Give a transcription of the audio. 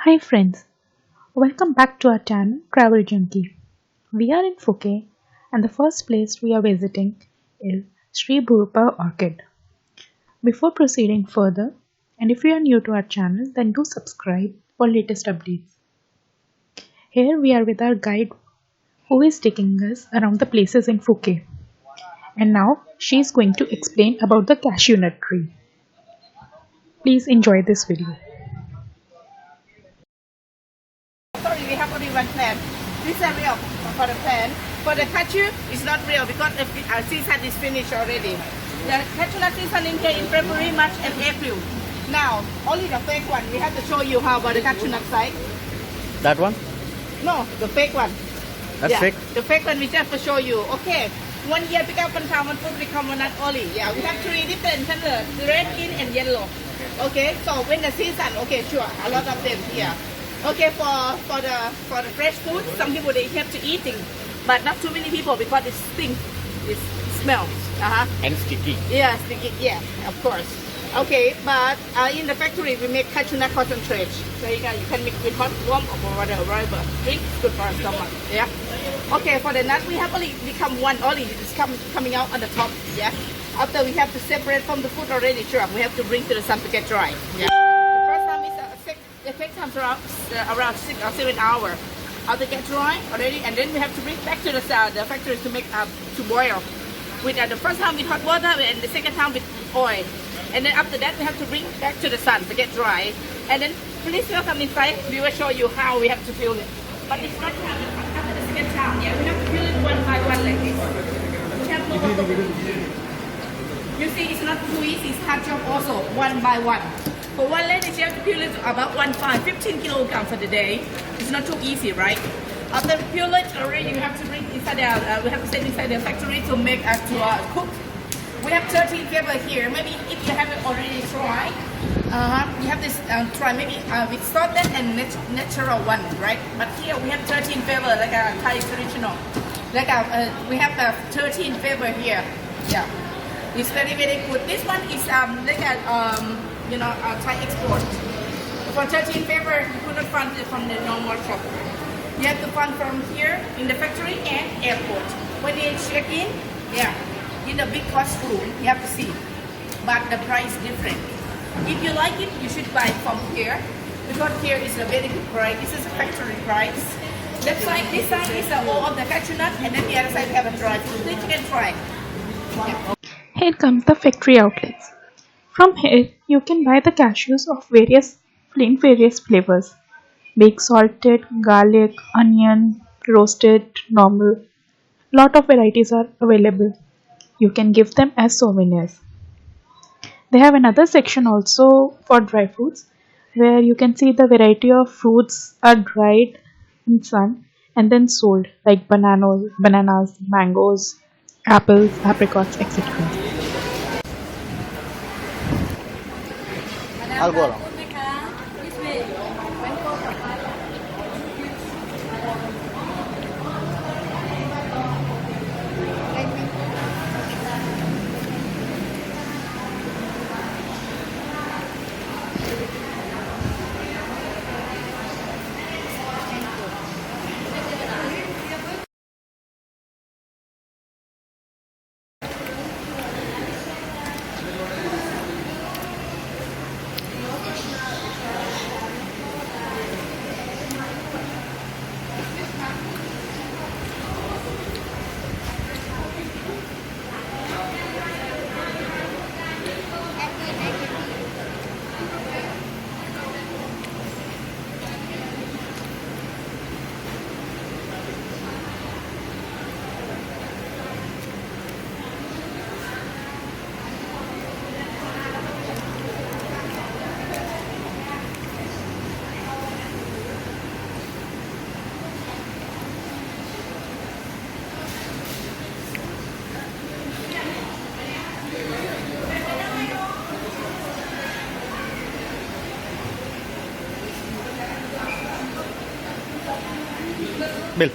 Hi friends, welcome back to our channel Travel Junkie. We are in Phuket and the first place we are visiting is Sri Bhurapa Orchid. Before proceeding further, and if you are new to our channel, then do subscribe for latest updates. Here we are with our guide who is taking us around the places in Phuket. And now she is going to explain about the cashew nut tree. Please enjoy this video. Sorry, we have only one plant. This is real for the plant. For the cashew, it's not real because our season is finished already. The cashew nut season in here in February, March, and April. Now, only the fake one. We have to show you how about the cashew nut side. That one? No, the fake one. That's fake? The fake one we just to show you. Okay. 1 year pick up one time, 1 foot become one nut only. Yeah, we have 3 different colors, red, green, and yellow. Okay, so when the season, okay, sure, a lot of them here. Okay, for the fresh food, some people they have to eating, but not too many people because it stinks, it smells. And sticky. Yeah, sticky. Yeah, of course. Okay, but in the factory we make cashew nut concentrate. So you can mix with hot, warm, or whatever. Drink, good for our stomach. Yeah. Okay, for the nut we have only become one only. It's coming out on the top. Yeah. After we have to separate from the food already. Sure, we have to bring to the sun to get dry. Yeah. The first time is it takes time around 6 or 7 hours. After get dry already, and then we have to bring back to the factory to make to boil. With the first time with hot water and the second time with oil. And then after that we have to bring back to the sun to get dry. And then please welcome inside. We will show you how we have to peel it. But it's not after the second time. Yeah, we have to peel it one by one like this. We have you see, it's not too easy. It's hard job also, one by one. For one lady, she have to peel it about 15 kilograms for the day. It's not too easy, right? After peel it already, you have to bring inside we have to send inside the factory to make cook. We have 13 flavor here. Maybe if you haven't already tried, you have this try maybe with salted and natural one, right? But here we have 13 flavor like a Thai traditional. Like we have 13 flavor here. Yeah, it's very good. This one is like a Thai export. For 13 flavor, you couldn't find it from the normal shop. You have to find from here in the factory and airport. When they check in, yeah. In the big costume, you have to see, but the price is different. If you like it, you should buy from here, because here is a very good price. This is a factory price. That side, this side is all of the cashew nut, and then the other side we have a dry fruit. Please you can try. Yeah. Here comes the factory outlets. From here, you can buy the cashews of various flavors. Baked salted, garlic, onion, roasted, normal. Lot of varieties are available. You can give them as souvenirs. They have another section also for dry fruits where you can see the variety of fruits are dried in sun and then sold like bananas, mangoes, apples, apricots, etc. I'll go along. Bill.